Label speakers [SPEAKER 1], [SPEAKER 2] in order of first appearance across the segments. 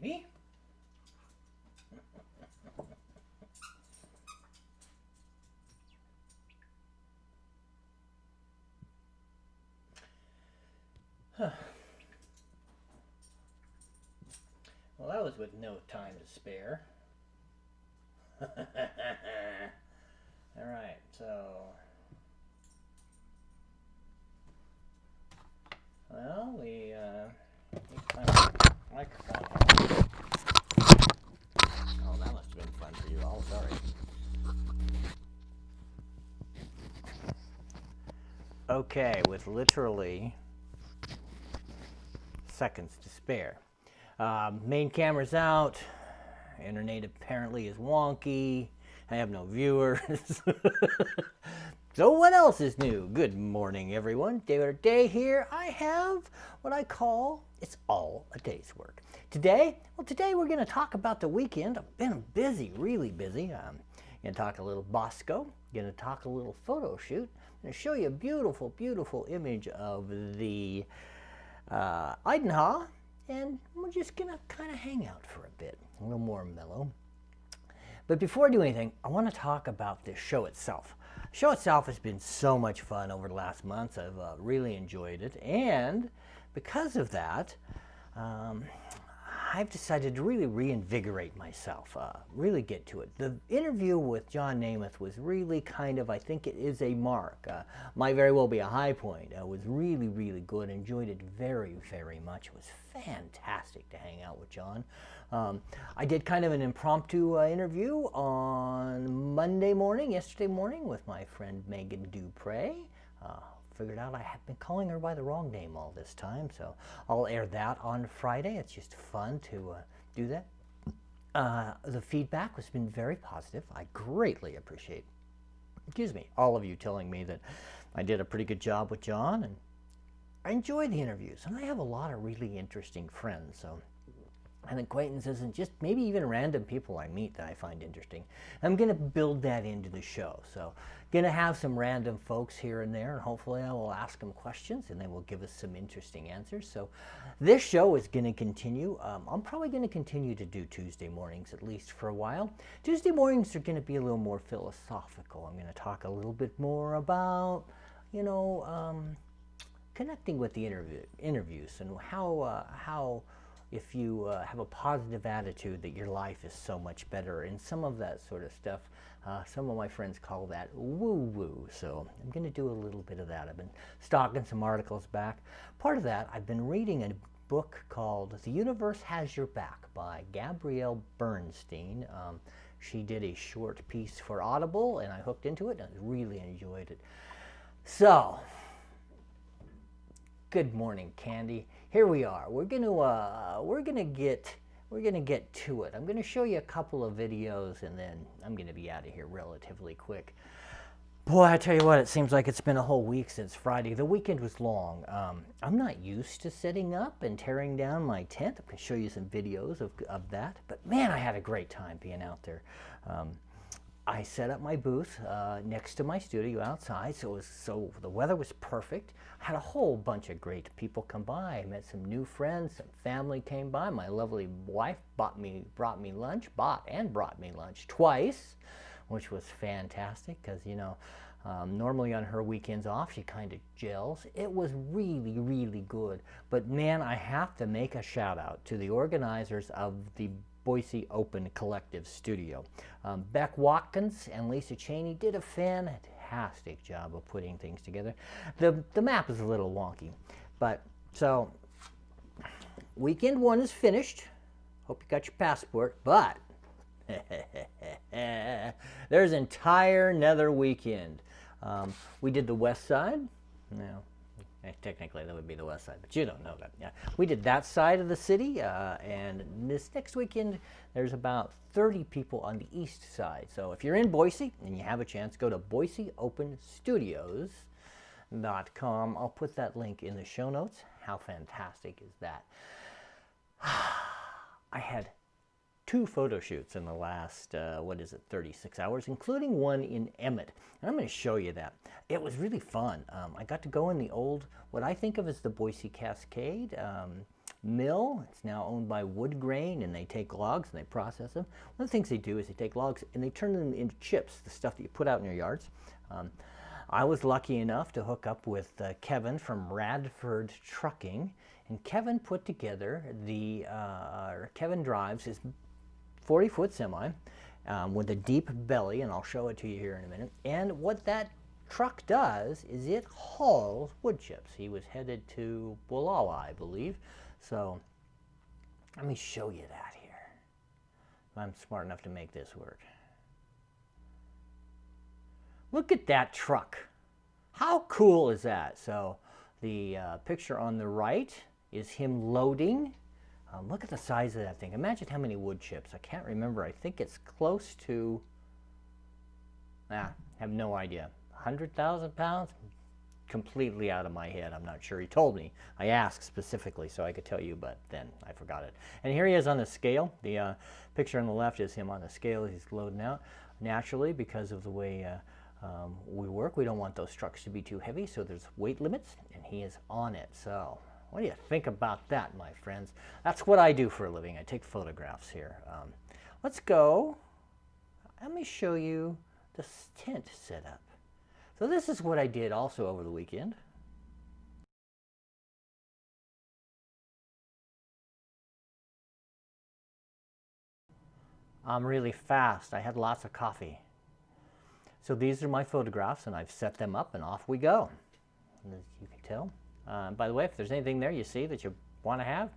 [SPEAKER 1] baby. Well, that was with no time to spare. All right, so, well, we kind of microphone. Oh, that must have been fun for you all. Sorry. Okay, with literally seconds to spare. Main camera's out. Internet apparently is wonky. I have no viewers. So what else is new? Good morning, everyone. Day here. I have what I call, it's all a day's work. Today we're going to talk about the weekend. I've been busy, really busy. I'm going to talk a little Bosco. Going to talk a little photo shoot. I'm going to show you a beautiful, beautiful image of the Idaho. And we're just going to kind of hang out for a bit, a little more mellow. But before I do anything, I want to talk about the show itself. The show itself has been so much fun over the last months. I've really enjoyed it. And because of that, I've decided to really reinvigorate myself, really get to it. The interview with John Namath was really kind of, I think it is a mark. Might very well be a high point. It was really, really good. Enjoyed it very, very much. It was fantastic to hang out with John. I did kind of an impromptu interview on yesterday morning, with my friend Megan Dupre. Figured out I had been calling her by the wrong name all this time, so I'll air that on Friday. It's just fun to do that. The feedback has been very positive. I greatly appreciate, all of you telling me that I did a pretty good job with John, and I enjoy the interviews, and I have a lot of really interesting friends, so, and acquaintances, and just maybe even random people I meet that I find interesting. I'm going to build that into the show, so going to have some random folks here and there, and hopefully I will ask them questions, and they will give us some interesting answers. So this show is going to continue. I'm probably going to continue to do Tuesday mornings, at least for a while. Tuesday mornings are going to be a little more philosophical. I'm going to talk a little bit more about, connecting with the interviews, and how if you have a positive attitude, that your life is so much better, and some of that sort of stuff. Some of my friends call that woo-woo, so I'm going to do a little bit of that. I've been stalking some articles back. Part of that, I've been reading a book called The Universe Has Your Back by Gabrielle Bernstein. She did a short piece for Audible, and I hooked into it, and I really enjoyed it. So, good morning, Candy. Here we are. We're gonna get to it. I'm gonna show you a couple of videos, and then I'm gonna be out of here relatively quick. Boy, I tell you what, it seems like it's been a whole week since Friday. The weekend was long. I'm not used to setting up and tearing down my tent. I'm gonna show you some videos of that. But man, I had a great time being out there. I set up my booth next to my studio outside, so the weather was perfect. I had a whole bunch of great people come by. I met some new friends, some family came by. My lovely wife brought me lunch twice, which was fantastic because, normally on her weekends off, she kind of gels. It was really, really good. But man, I have to make a shout out to the organizers of the Boise Open Collective Studio. Beck Watkins and Lisa Cheney did a fantastic job of putting things together. The map is a little wonky, but so weekend one is finished. Hope you got your passport, but there's entire another weekend. We did the west side. Now, technically that would be the west side, but you don't know that. Yeah, we did that side of the city, and this next weekend there's about 30 people on the east side. So if you're in Boise and you have a chance, go to BoiseOpenStudios.com. I'll put that link in the show notes. How fantastic is that? I had 2 photo shoots in the last, 36 hours, including one in Emmett. And I'm going to show you that. It was really fun. I got to go in the old, what I think of as the Boise Cascade. mill. It's now owned by Wood Grain, and they take logs and they process them. One of the things they do is they take logs and they turn them into chips, the stuff that you put out in your yards. I was lucky enough to hook up with Kevin from Radford Trucking, and Kevin put together Kevin drives his 40-foot semi with a deep belly, and I'll show it to you here in a minute. And what that truck does is it hauls wood chips. He was headed to Bulala, I believe. So let me show you that here. I'm smart enough to make this work. Look at that truck. How cool is that? So the picture on the right is him loading. Look at the size of that thing. Imagine how many wood chips. I can't remember. I think it's close to, I have no idea. 100,000 pounds? Completely out of my head. I'm not sure. He told me. I asked specifically so I could tell you, but then I forgot it. And here he is on the scale. The picture on the left is him on the scale. He's loading out. Naturally, because of the way we work, we don't want those trucks to be too heavy, so there's weight limits, and he is on it. So what do you think about that, my friends? That's what I do for a living. I take photographs here. Let's go. Let me show you the tent setup. So this is what I did also over the weekend. I'm really fast. I had lots of coffee. So these are my photographs, and I've set them up, and off we go. And as you can tell. By the way, if there's anything there you see that you want to have,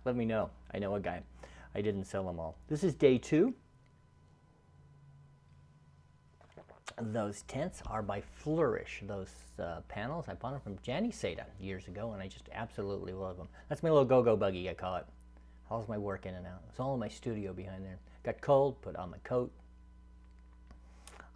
[SPEAKER 1] let me know. I know a guy. I didn't sell them all. This is day 2. Those tents are by Flourish. Those panels, I bought them from Janny Seda years ago, and I just absolutely love them. That's my little go-go buggy, I call it. Hauls my work in and out. It's all in my studio behind there. Got cold, put on my coat.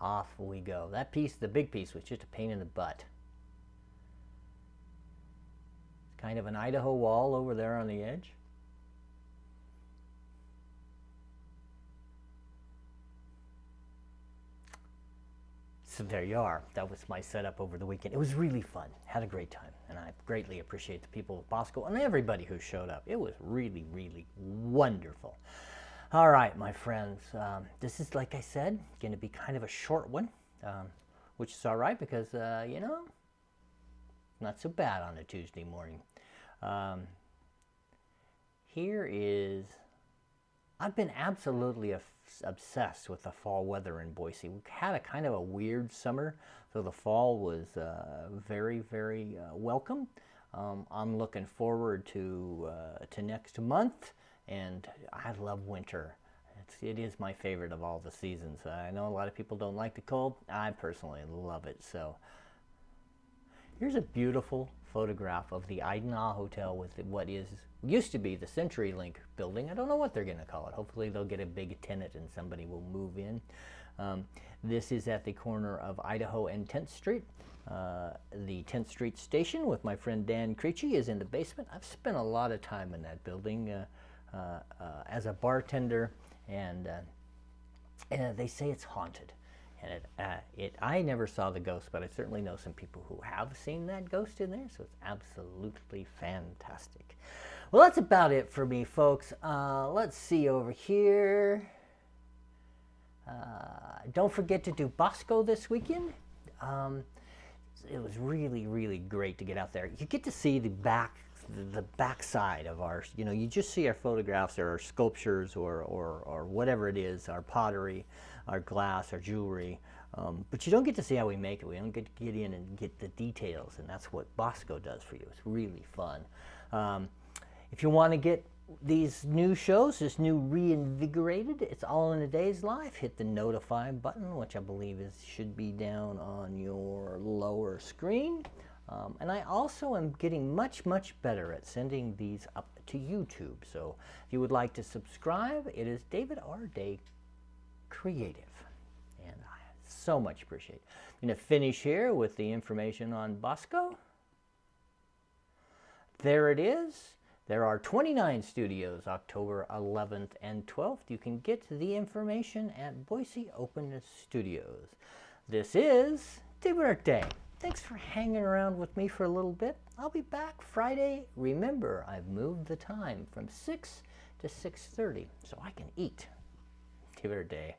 [SPEAKER 1] Off we go. That piece, the big piece, was just a pain in the butt. It's kind of an Idaho wall over there on the edge. So there you are. That was my setup over the weekend. It was really fun. Had a great time. And I greatly appreciate the people of Bosco and everybody who showed up. It was really, really wonderful. All right, my friends. This is, like I said, going to be kind of a short one, which is all right because, you know, not so bad on a Tuesday morning. Here is, I've been absolutely obsessed with the fall weather in Boise. We had a kind of a weird summer, so the fall was very, very welcome. I'm looking forward to next month, and I love winter. It is my favorite of all the seasons. I know a lot of people don't like the cold. I personally love it. So here's a beautiful photograph of the Idaho Hotel with what used to be the CenturyLink building. I don't know what they're going to call it. Hopefully they'll get a big tenant and somebody will move in. This is at the corner of Idaho and 10th Street. The 10th Street station with my friend Dan Creechy is in the basement. I've spent a lot of time in that building as a bartender, and they say it's haunted. And I never saw the ghost, but I certainly know some people who have seen that ghost in there, so it's absolutely fantastic. Well, that's about it for me, folks. Let's see over here. Don't forget to do Bosco this weekend. It was really, really great to get out there. You get to see the back side of our, you know, you just see our photographs or our sculptures or whatever it is, our pottery, our glass, our jewelry, but you don't get to see how we make it. We don't get to get in and get the details, and that's what Bosco does for you. It's really fun. If you want to get these new shows, this new Reinvigorated, it's all in a day's life. Hit the notify button, which I believe should be down on your lower screen. And I also am getting much, much better at sending these up to YouTube. So if you would like to subscribe, it is David R. Day Creative. And I so much appreciate it. I'm going to finish here with the information on Bosco. There it is. There are 29 studios, October 11th and 12th. You can get the information at Boise Open Studios. This is David R. Day. Thanks for hanging around with me for a little bit. I'll be back Friday. Remember, I've moved the time from 6 to 6:30 so I can eat. Give it a day.